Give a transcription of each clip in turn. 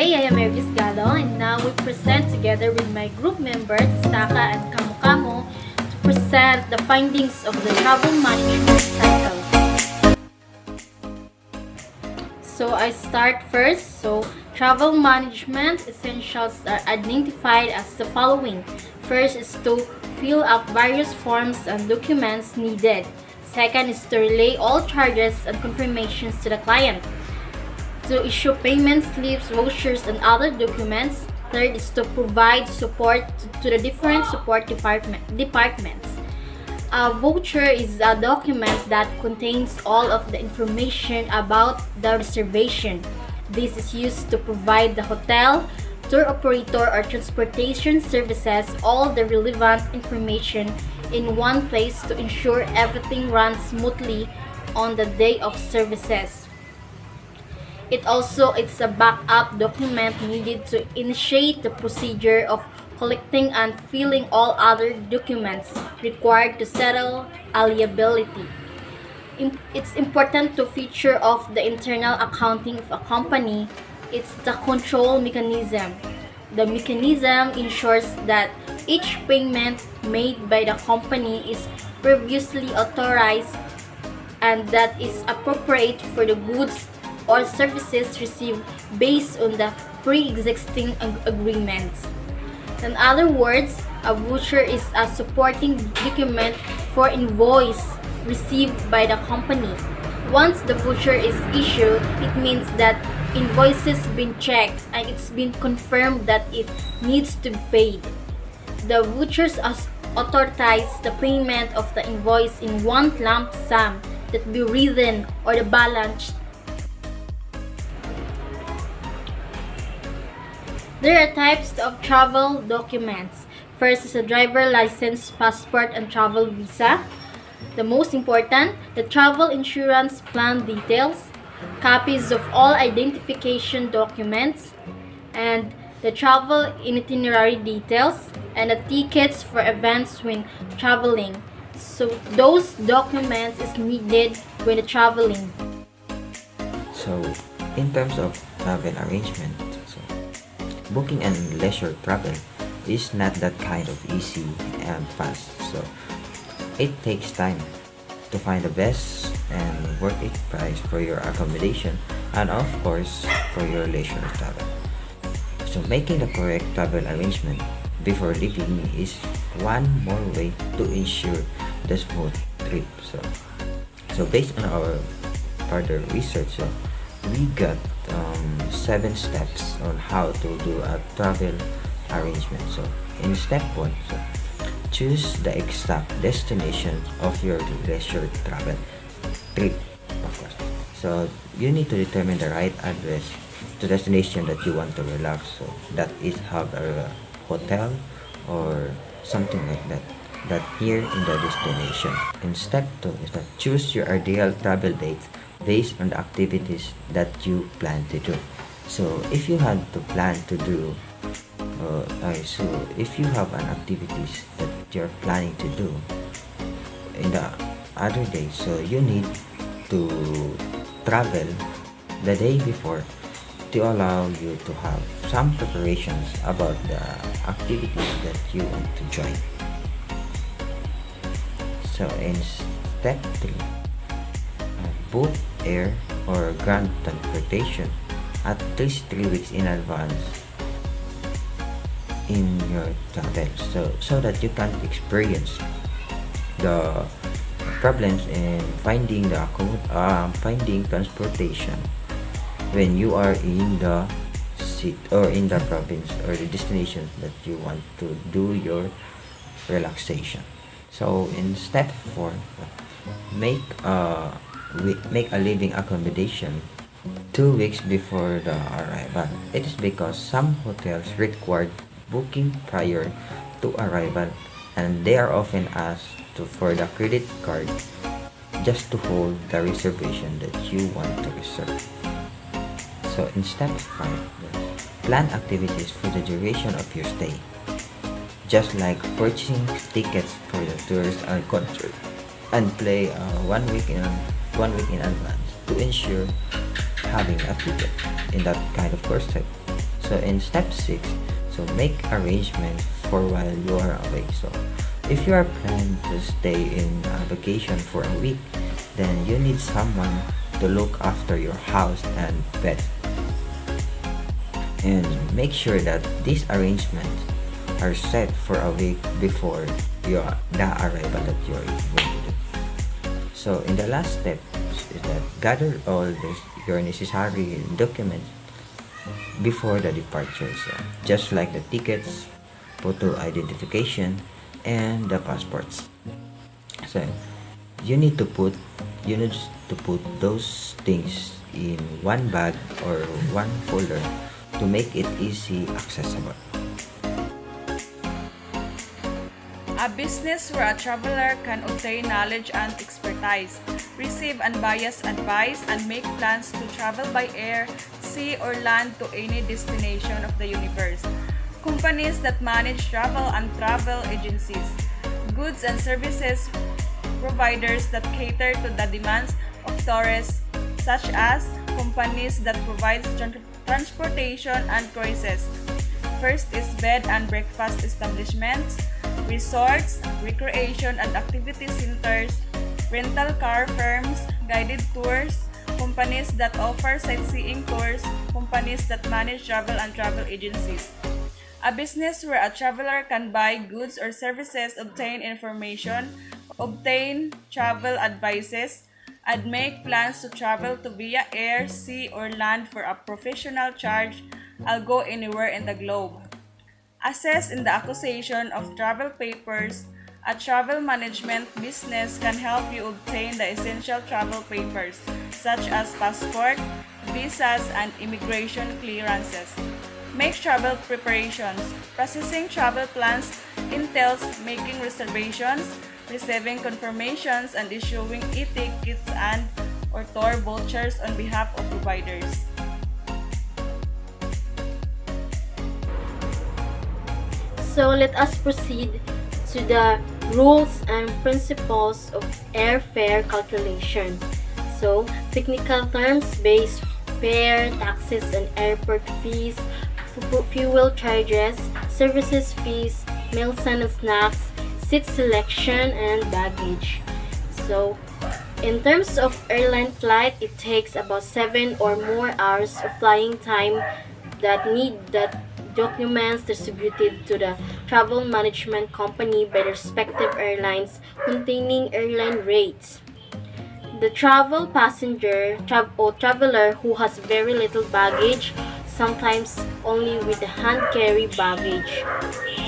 Hey, I am Ervis Galo, and now we present together with my group members, Staka and Kamukamo, to present the findings of the travel management cycle. So I start first. Travel management essentials are identified as the following. First is to fill out various forms and documents needed. Second is to relay all charges and confirmations to the client. To issue payment slips, vouchers, and other documents. Third is to provide support to the different support departments. A voucher is a document that contains all of the information about the reservation. This is used to provide the hotel, tour operator, or transportation services all the relevant information in one place to ensure everything runs smoothly on the day of services. It's a backup document needed to initiate the procedure of collecting and filling all other documents required to settle a liability. It's important to feature of the internal accounting of a company. It's the control mechanism. The mechanism ensures that each payment made by the company is previously authorized and that is appropriate for the goods or services received based on the pre-existing agreements. In other words, a voucher is a supporting document for invoice received by the company. Once the voucher is issued, it means that invoice has been checked and it's been confirmed that it needs to be paid. The vouchers authorize the payment of the invoice in one lump sum that be written or the balance. There are types of travel documents. First is a driver license, passport, and travel visa. The most important, the travel insurance plan details, copies of all identification documents, and the travel itinerary details, and the tickets for events when traveling. So those documents is needed when traveling. So, in terms of travel arrangement, booking and leisure travel is not that kind of easy and fast. So, it takes time to find the best and worth it price for your accommodation and of course for your leisure travel. So, making the correct travel arrangement before leaving is one more way to ensure the smooth trip. So based on our further research, we got 7 steps on how to do a travel arrangement. So in step 1, choose the exact destination of your leisure travel trip, of course. So you need to determine the right address to destination that you want to relax. So that is have a hotel or something like that here in the destination. In step 2 is that choose your ideal travel date based on the activities that you plan to do. So if you had to plan to do so if you have an activities that you're planning to do in the other day, so you need to travel the day before to allow you to have some preparations about the activities that you want to join. So in step 3, book air or ground transportation at least 3 weeks in advance in your travel, so that you can experience the problems in finding finding transportation when you are in the city or in the province or the destination that you want to do your relaxation. So in step 4, make a living accommodation 2 weeks before the arrival. It is because some hotels require booking prior to arrival and they are often asked for the credit card just to hold the reservation that you want to reserve. So in step 5, plan activities for the duration of your stay, just like purchasing tickets for the tours and concert, and play 1 week in advance to ensure having a ticket in that kind of course type. So in step 6, so make arrangements for while you are away. So if you are planning to stay in a vacation for a week, then you need someone to look after your house and pet. And make sure that these arrangements are set for a week before the arrival that you're going to do. So in the last step is that gather all your necessary documents before the departure. So just like the tickets, photo identification, and the passports. So you need to put those things in one bag or one folder to make it easy accessible. A business where a traveler can obtain knowledge and expertise, receive unbiased advice, and make plans to travel by air, sea, or land to any destination of the universe. Companies that manage travel and travel agencies. Goods and services providers that cater to the demands of tourists, such as companies that provide transportation and cruises. First is bed and breakfast establishments, resorts, recreation and activity centers, rental car firms, guided tours, companies that offer sightseeing tours, companies that manage travel and travel agencies. A business where a traveler can buy goods or services, obtain information, obtain travel advices, and make plans to travel to via air, sea, or land for a professional charge. I'll go anywhere in the globe. Assess in the acquisition of travel papers. A travel management business can help you obtain the essential travel papers such as passport, visas, and immigration clearances. Make travel preparations. Processing travel plans entails making reservations, receiving confirmations, and issuing e-tickets and or tour vouchers on behalf of providers. So let us proceed to the rules and principles of airfare calculation. So technical terms: base fare, taxes and airport fees, fuel charges, services fees, meals and snacks, seat selection, and baggage. So in terms of airline flight, it takes about 7 or more hours of flying time that need that documents distributed to the travel management company by the respective airlines containing airline rates. The travel passenger or traveler who has very little baggage, sometimes only with the hand carry baggage.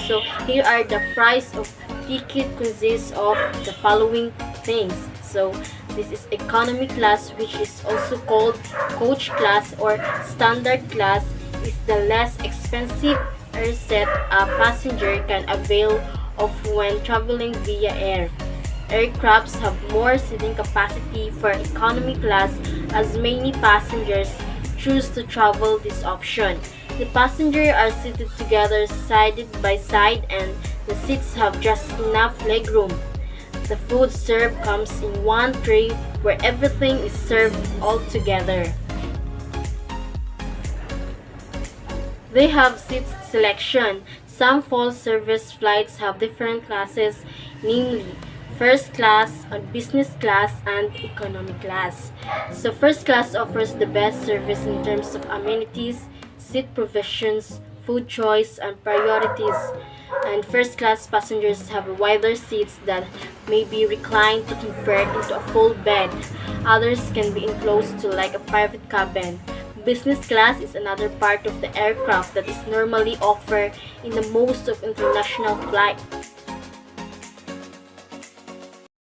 So here are the price of ticket consists of the following things. So this is economy class, which is also called coach class or standard class, is the less expensive airset a passenger can avail of when traveling via air. Aircrafts have more seating capacity for economy class as many passengers choose to travel this option. The passengers are seated together side by side and the seats have just enough legroom. The food served comes in one tray where everything is served all together. They have seat selection. Some full service flights have different classes, namely first class, business class, and economy class. So first class offers the best service in terms of amenities, seat provisions, food choice, and priorities. And first class passengers have wider seats that may be reclined to convert into a full bed. Others can be enclosed to like a private cabin. Business class is another part of the aircraft that is normally offered in the most of international flights.